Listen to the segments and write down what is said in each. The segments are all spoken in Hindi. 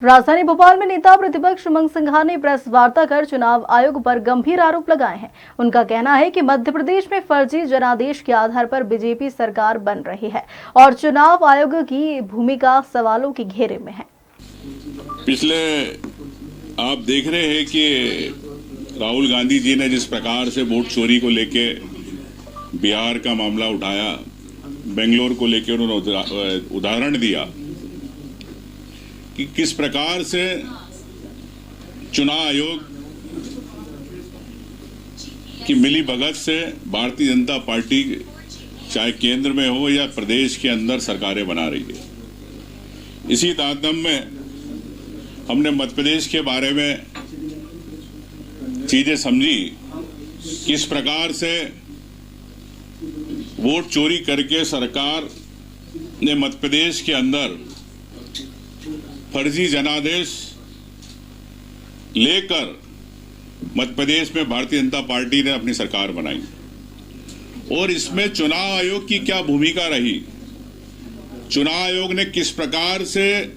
राजधानी भोपाल में नेता प्रतिपक्ष उमंग सिंघार ने प्रेस वार्ता कर चुनाव आयोग पर गंभीर आरोप लगाए हैं। उनका कहना है कि मध्य प्रदेश में फर्जी जनादेश के आधार पर बीजेपी सरकार बन रही है और चुनाव आयोग की भूमिका सवालों के घेरे में है। पिछले आप देख रहे हैं कि राहुल गांधी जी ने जिस प्रकार से वोट चोरी को लेके बिहार का मामला उठाया, बेंगलोर को लेके उन्होंने उदाहरण दिया कि किस प्रकार से चुनाव आयोग की मिली भगत से भारतीय जनता पार्टी चाहे केंद्र में हो या प्रदेश के अंदर सरकारें बना रही है। इसी तारतम्य में हमने मध्य प्रदेश के बारे में चीजें समझी, किस प्रकार से वोट चोरी करके सरकार ने मध्य प्रदेश के अंदर फर्जी जनादेश लेकर मध्य प्रदेश में भारतीय जनता पार्टी ने अपनी सरकार बनाई और इसमें चुनाव आयोग की क्या भूमिका रही। चुनाव आयोग ने किस प्रकार से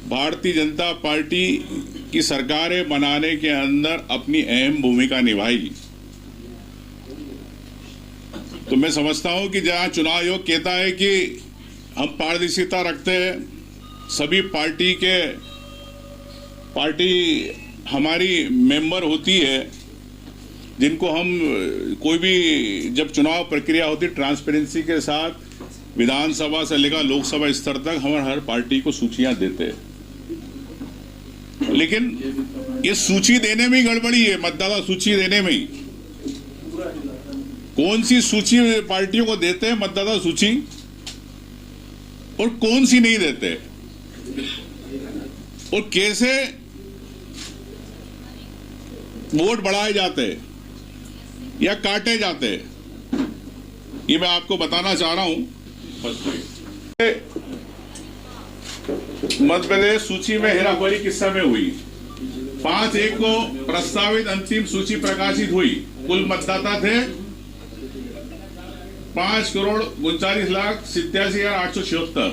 भारतीय जनता पार्टी की सरकारें बनाने के अंदर अपनी अहम भूमिका निभाई। तो मैं समझता हूं कि जहां चुनाव आयोग कहता है कि हम पारदर्शिता रखते हैं, सभी पार्टी हमारी मेंबर होती है, जिनको हम कोई भी जब चुनाव प्रक्रिया होती है ट्रांसपेरेंसी के साथ विधानसभा से लेकर लोकसभा स्तर तक हम हर पार्टी को सूचियां देते हैं। लेकिन ये सूची देने में ही गड़बड़ी है, मतदाता सूची देने में ही। कौन सी सूची पार्टियों को देते हैं मतदाता सूची और कौन सी नहीं देते, और कैसे वोट बढ़ाए जाते या काटे जाते, ये मैं आपको बताना चाह रहा हूं। मध्य प्रदेश सूची में हेराफेरी किस समय हुई? 5/1 को प्रस्तावित अंतिम सूची प्रकाशित हुई। कुल मतदाता थे 5,39,87,876।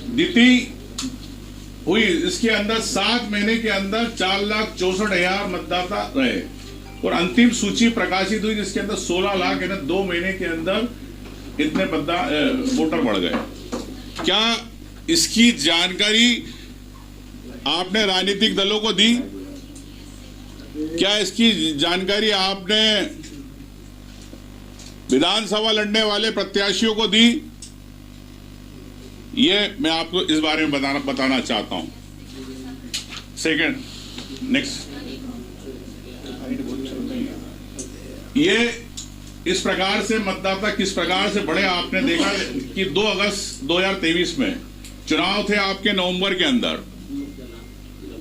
द्वितीय हुई, इसके अंदर 7 महीने के अंदर 4,64,000 मतदाता रहे और अंतिम सूची प्रकाशित हुई जिसके अंदर 16 लाख यानी 2 महीने के अंदर इतने वोटर बढ़ गए। क्या इसकी जानकारी आपने राजनीतिक दलों को दी? क्या इसकी जानकारी आपने विधानसभा लड़ने वाले प्रत्याशियों को दी? ये मैं आपको इस बारे में बताना चाहता हूं। सेकंड, नेक्स्ट, ये इस प्रकार से मतदाता किस प्रकार से बढ़े आपने देखा कि 2 अगस्त 2023 में चुनाव थे आपके नवंबर के अंदर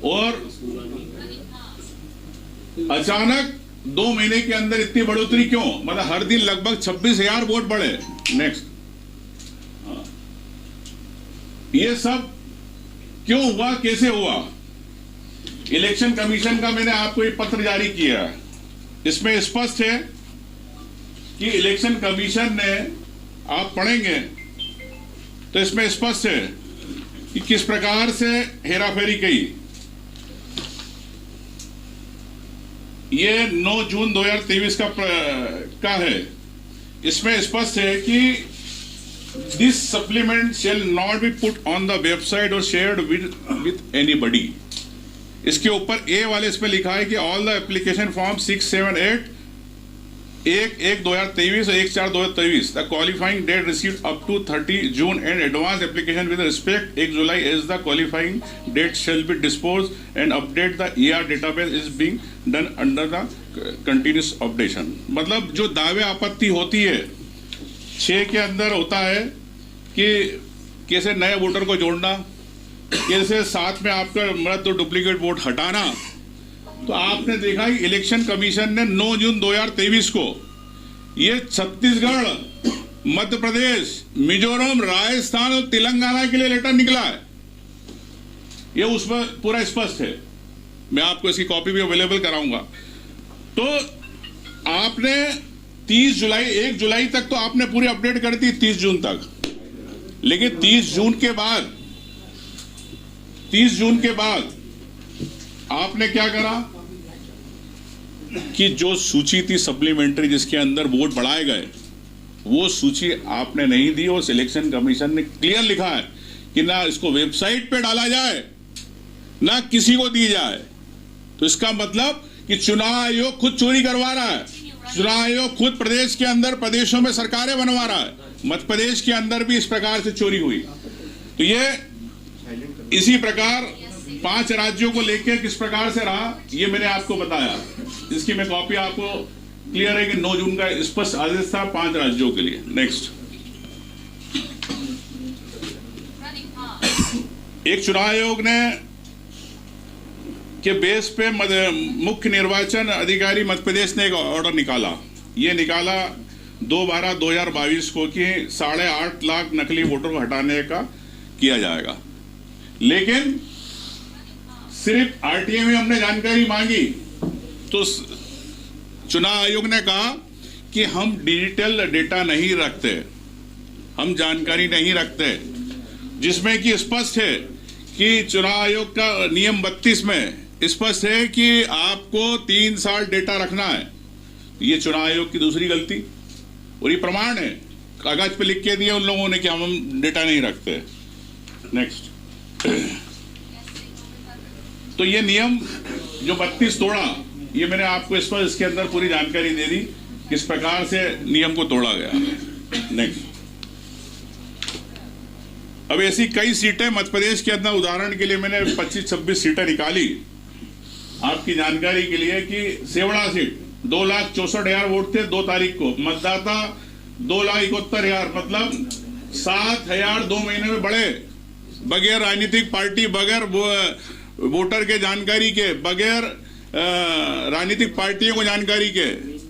और अचानक 2 महीने के अंदर इतनी बढ़ोतरी क्यों? मतलब हर दिन लगभग 26,000 वोट बढ़े। नेक्स्ट, ये सब क्यों हुआ, कैसे हुआ? इलेक्शन कमीशन का मैंने आपको एक पत्र जारी किया है, इसमें स्पष्ट है कि इलेक्शन कमीशन ने, आप पढ़ेंगे तो इसमें स्पष्ट है कि किस प्रकार से हेराफेरी की। ये 9 जून 2023 का है। इसमें स्पष्ट है कि this supplement shall not be put on the website और शेयर्ड विद एनीबडी। इसके ऊपर ए वाले इसमें लिखा है कि ऑल द एप्लीकेशन फॉर्म 678 1/1/2023 और 1/4/2023 the qualifying date received up to 30 June and advance application with respect 1 July as the qualifying date shall be dispose and update the ER database is being done under the continuous updation. मतलब जो दावे आपत्ति होती है 6 के अंदर होता है कि कैसे नए वोटर को जोड़ना, कैसे साथ में आपका मृत और डुप्लीकेट वोट हटाना। तो आपने देखा कि इलेक्शन कमीशन ने 9 जून 2023 को ये छत्तीसगढ़, मध्य प्रदेश, मिजोरम, राजस्थान और तेलंगाना के लिए लेटर निकला है। ये उसमें पूरा स्पष्ट है, मैं आपको इसकी कॉपी भी अवेलेबल कराऊंगा। तो आपने 1 जुलाई तक तो आपने पूरी अपडेट कर दी, 30 जून तक, लेकिन 30 जून के बाद 30 जून के बाद आपने क्या करा कि जो सूची थी सप्लीमेंट्री जिसके अंदर वोट बढ़ाए गए, वो सूची आपने नहीं दी और इलेक्शन कमीशन ने क्लियर लिखा है कि ना इसको वेबसाइट पे डाला जाए ना किसी को दी जाए। तो इसका मतलब कि चुनाव आयोग खुद चोरी करवा रहा है। चुनाव आयोग खुद प्रदेश के अंदर प्रदेशों में सरकारें बनवा रहा है। मध्य प्रदेश के अंदर भी इस प्रकार से चोरी हुई। तो ये इसी प्रकार 5 राज्यों को लेकर किस प्रकार से रहा, ये मैंने आपको बताया। इसकी मैं कॉपी आपको क्लियर है कि 9 जून का स्पष्ट आदेश था 5 राज्यों के लिए। नेक्स्ट, एक चुनाव आयोग ने के बेस पे मुख्य निर्वाचन अधिकारी मध्य प्रदेश ने एक ऑर्डर निकाला। ये निकाला 2/12/2022 को कि 8.5 लाख नकली वोटर को हटाने का किया जाएगा। लेकिन सिर्फ आरटीए में हमने जानकारी मांगी तो चुनाव आयोग ने कहा कि हम डिजिटल डेटा नहीं रखते, हम जानकारी नहीं रखते, जिसमें कि स्पष्ट है कि चुनाव आयोग का नियम 32 में स्पष्ट है कि आपको 3 साल डेटा रखना है। ये चुनाव आयोग की दूसरी गलती और ये प्रमाण है, कागज पे लिख के दिए उन लोगों ने कि हम डेटा नहीं रखते। नेक्स्ट, तो ये नियम जो 32 तोड़ा, ये मैंने आपको इस पर इसके अंदर पूरी जानकारी दे दी किस प्रकार से नियम को तोड़ा गया। नेक्स्ट, अब ऐसी कई सीटें मध्य प्रदेश के अंदर, उदाहरण के लिए मैंने 25-26 सीटें निकाली आपकी जानकारी के लिए कि सेवड़ा सीट 2,64,000 वोट थे 2 तारीख को, मतदाता 2,71,000, मतलब 7,000 2 महीने में बढ़े, बगैर राजनीतिक पार्टी, बगैर वोटर के जानकारी के, बगैर राजनीतिक पार्टियों को जानकारी के,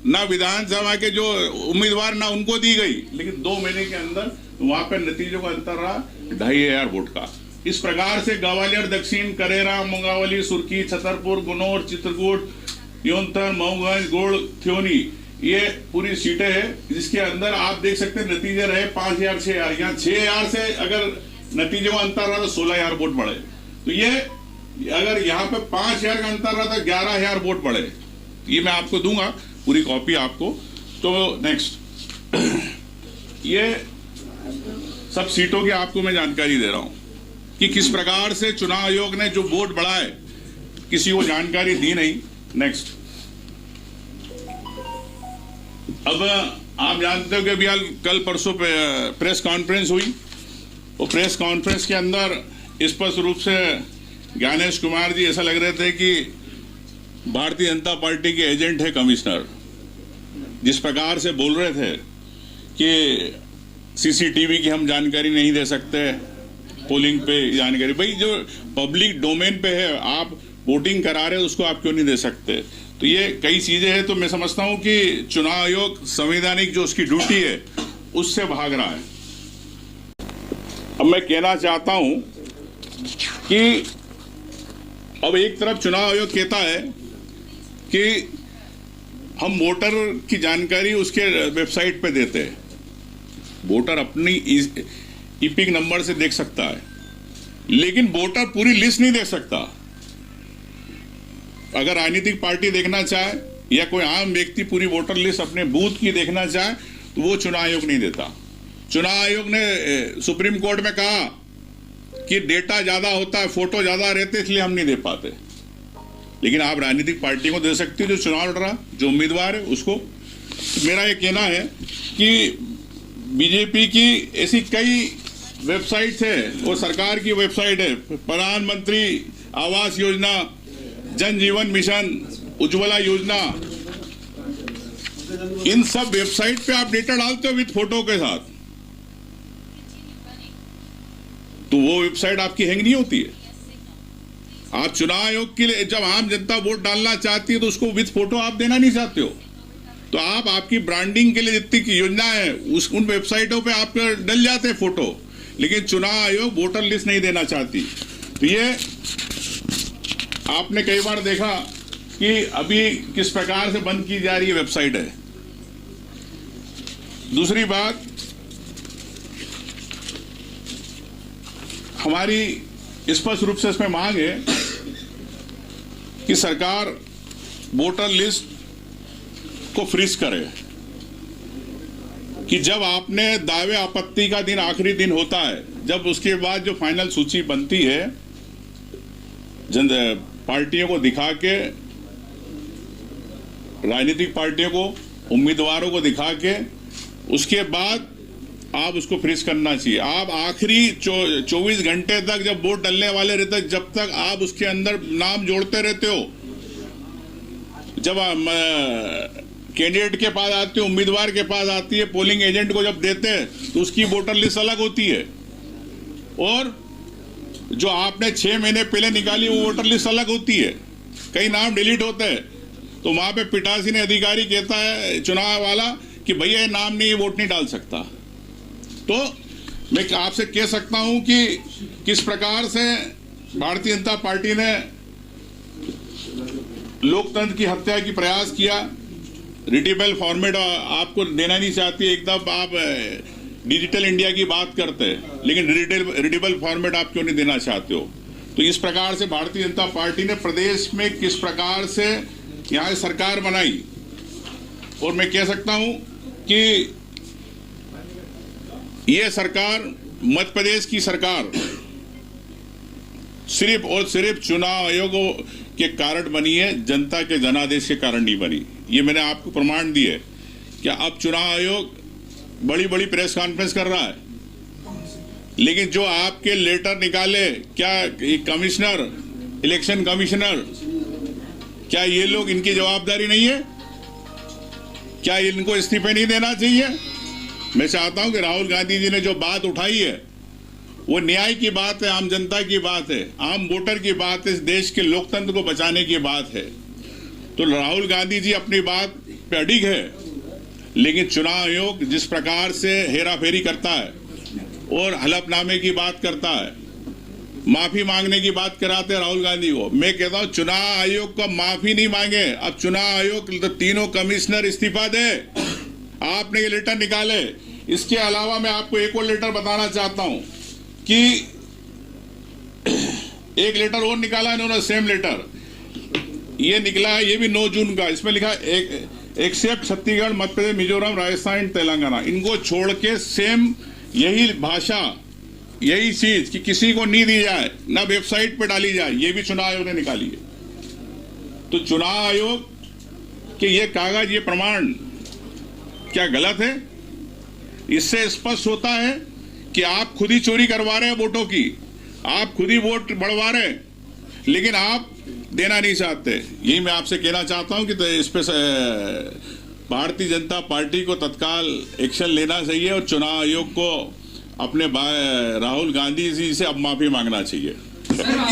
ना विधानसभा के जो उम्मीदवार ना उनको दी गई, लेकिन 2 महीने के अंदर वहां पर नतीजों का अंतर रहा 2,500 वोट का। इस प्रकार से ग्वालियर दक्षिण, करेरा, मुंगावली, सुर्खी, छतरपुर, गुनौर, चित्रकूट, योनतर, मऊगंज, गोड़, थ्योनी, ये पूरी सीटें हैं जिसके अंदर आप देख सकते हैं नतीजे रहे 5,000, 6,000। यहाँ 6,000 से अगर नतीजों का अंतर रहा तो 16,000 वोट बढ़े। तो ये अगर यहाँ पे 5,000 का अंतर रहा तो 11,000 वोट बढ़े। ये मैं आपको दूंगा पूरी कॉपी आपको। तो नेक्स्ट, ये सब सीटों की आपको मैं जानकारी दे रहा हूं कि किस प्रकार से चुनाव आयोग ने जो वोट बढ़ाए किसी को जानकारी दी नहीं। नेक्स्ट, अब आप जानते हो कि अभी कल परसों प्रेस कॉन्फ्रेंस हुई और प्रेस कॉन्फ्रेंस के अंदर स्पष्ट रूप से ज्ञानेश कुमार जी ऐसा लग रहे थे कि भारतीय जनता पार्टी के एजेंट है कमिश्नर। जिस प्रकार से बोल रहे थे कि सीसीटीवी की हम जानकारी नहीं दे सकते, पोलिंग पे जानकारी, भाई जो पब्लिक डोमेन पे है आप वोटिंग करा रहे हो उसको आप क्यों नहीं दे सकते। तो ये कई चीजें हैं। तो मैं समझता हूं कि चुनाव आयोग संवैधानिक जो उसकी ड्यूटी है उससे भाग रहा है। अब मैं कहना चाहता हूं कि अब एक तरफ चुनाव आयोग कहता है कि हम वोटर की जानकारी उसके वेबसाइट पे देते हैं, वोटर अपनी ईपिक नंबर से देख सकता है, लेकिन वोटर पूरी लिस्ट नहीं देख सकता। अगर राजनीतिक पार्टी देखना चाहे या कोई आम व्यक्ति पूरी वोटर लिस्ट अपने बूथ की देखना चाहे तो वो चुनाव आयोग नहीं देता। चुनाव आयोग ने सुप्रीम कोर्ट में कहा कि डेटा ज्यादा होता है, फोटो ज्यादा रहते, इसलिए हम नहीं दे पाते। लेकिन आप राजनीतिक पार्टी को दे सकते हो जो चुनाव लड़ रहा, जो उम्मीदवार है उसको। मेरा ये कहना है कि बीजेपी की ऐसी कई वेबसाइट्स है, वो सरकार की वेबसाइट है, प्रधानमंत्री आवास योजना, जन जीवन मिशन, उज्ज्वला योजना, इन सब वेबसाइट पे आप डेटा डालते हो विद फोटो के साथ, तो वो वेबसाइट आपकी हैंग नहीं होती है। आप चुनाव आयोग के लिए जब आम जनता वोट डालना चाहती है तो उसको विद फोटो आप देना नहीं चाहते हो, तो आप आपकी ब्रांडिंग के लिए जितनी की योजना है उन वेबसाइटों पे आप डल जाते हैं फोटो, लेकिन चुनाव आयोग वोटर लिस्ट नहीं देना चाहती। तो ये आपने कई बार देखा कि अभी किस प्रकार से बंद की जा रही है वेबसाइट है। दूसरी बात, हमारी स्पष्ट रूप से इसमें मांग है कि सरकार वोटर लिस्ट को फ्रीज करे कि जब आपने दावे आपत्ति का दिन आखिरी दिन होता है, जब उसके बाद जो फाइनल सूची बनती है पार्टियों को दिखा के, राजनीतिक पार्टियों को, उम्मीदवारों को दिखा के, उसके बाद आप उसको फ्रीज करना चाहिए। आप आखिरी 24 घंटे तक जब वोट डलने वाले रहते, जब तक आप उसके अंदर नाम जोड़ते रहते हो, जब कैंडिडेट के पास आती है, उम्मीदवार के पास आती है, पोलिंग एजेंट को जब देते हैं तो उसकी वोटर लिस्ट अलग होती है, और जो आपने 6 महीने पहले निकाली वो वोटर लिस्ट अलग होती है। कई नाम डिलीट होते हैं, तो वहां पे पीठासीन अधिकारी कहता है चुनाव वाला कि भैया ये नाम नहीं, वोट नहीं डाल सकता। तो मैं आपसे कह सकता हूं कि किस प्रकार से भारतीय जनता पार्टी ने लोकतंत्र की हत्या की प्रयास किया। रीडेबल फॉर्मेट आपको देना नहीं चाहती, एकदम आप डिजिटल इंडिया की बात करते हैं, लेकिन रीडेबल फॉर्मेट आप क्यों नहीं देना चाहते हो? तो इस प्रकार से भारतीय जनता पार्टी ने प्रदेश में किस प्रकार से यहाँ सरकार बनाई, और मैं कह सकता हूं कि ये सरकार, मध्य प्रदेश की सरकार सिर्फ और सिर्फ चुनाव आयोग के कारण बनी है, जनता के जनादेश के कारण नहीं बनी। ये मैंने आपको प्रमाण दिए कि अब चुनाव आयोग बड़ी बड़ी प्रेस कॉन्फ्रेंस कर रहा है, लेकिन जो आपके लेटर निकाले, क्या कमिश्नर, इलेक्शन कमिश्नर, क्या ये लोग, इनकी जवाबदारी नहीं है? क्या इनको इस्तीफे नहीं देना चाहिए? मैं चाहता हूं कि राहुल गांधी जी ने जो बात उठाई है वो न्याय की बात है, आम जनता की बात है, आम वोटर की बात है, इस देश के लोकतंत्र को बचाने की बात है। तो राहुल गांधी जी अपनी बात पे अडिग है, लेकिन चुनाव आयोग जिस प्रकार से हेराफेरी करता है और हलफनामे की बात करता है, माफी मांगने की बात कराते हैं राहुल गांधी को, मैं कहता हूं चुनाव आयोग को माफी नहीं मांगे। अब चुनाव आयोग तो तीनों कमिश्नर इस्तीफा दे। आपने ये लेटर निकाले, इसके अलावा मैं आपको एक और लेटर बताना चाहता हूं कि एक लेटर और निकाला इन्होंने, सेम लेटर ये निकला है, ये भी 9 जून का। इसमें लिखा एक्सेप्ट छत्तीसगढ़, मध्य प्रदेश, मिजोरम, राजस्थान, तेलंगाना, इनको छोड़ के सेम यही भाषा, यही चीज कि किसी को नहीं दी जाए, ना वेबसाइट पे डाली जाए, ये भी चुनाव आयोग ने निकाली है। तो चुनाव आयोग के ये कागज, ये प्रमाण क्या गलत है? इससे स्पष्ट होता है कि आप खुद ही चोरी करवा रहे हैं वोटों की, आप खुद ही वोट बढ़वा रहे हैं, लेकिन आप देना नहीं चाहते। यही मैं आपसे कहना चाहता हूं कि इस पे भारतीय जनता पार्टी को तत्काल एक्शन लेना चाहिए और चुनाव आयोग को अपने राहुल गांधी जी से अब माफी मांगना चाहिए।